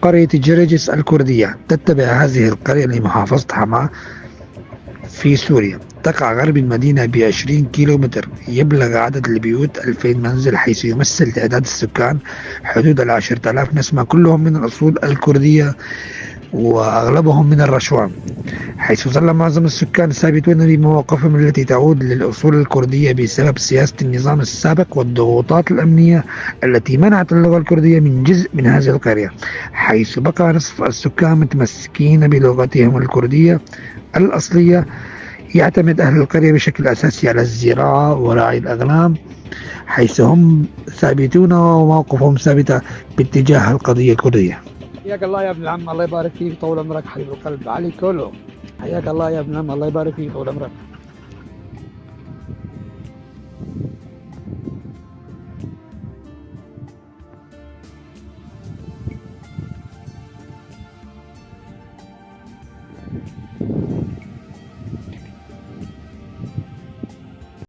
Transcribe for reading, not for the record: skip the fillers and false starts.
قرية جرجس الكردية. تتبع هذه القرية لمحافظة حماة في سوريا، تقع غرب المدينة ب20 كيلومتر. يبلغ عدد البيوت 2000 منزل، حيث يمثل تعداد السكان حدود 10,000 نسمة، كلهم من الأصول الكردية وأغلبهم من الرشوان، حيث ظل معظم السكان ثابتون بمواقفهم التي تعود للأصول الكردية بسبب سياسة النظام السابق والضغوطات الأمنية التي منعت اللغة الكردية من جزء من هذه القرية، حيث بقى نصف السكان متمسكين بلغتهم الكردية الأصلية. يعتمد أهل القرية بشكل أساسي على الزراعة ورعي الأغنام، حيث هم ثابتون وموقفهم ثابتة باتجاه القضية الكردية. حياك الله يا ابن العم، الله يبارك فيك، طول عمرك حبيب القلب علي كولو. حياك الله يا ابن العم، الله يبارك فيك، طول عمرك.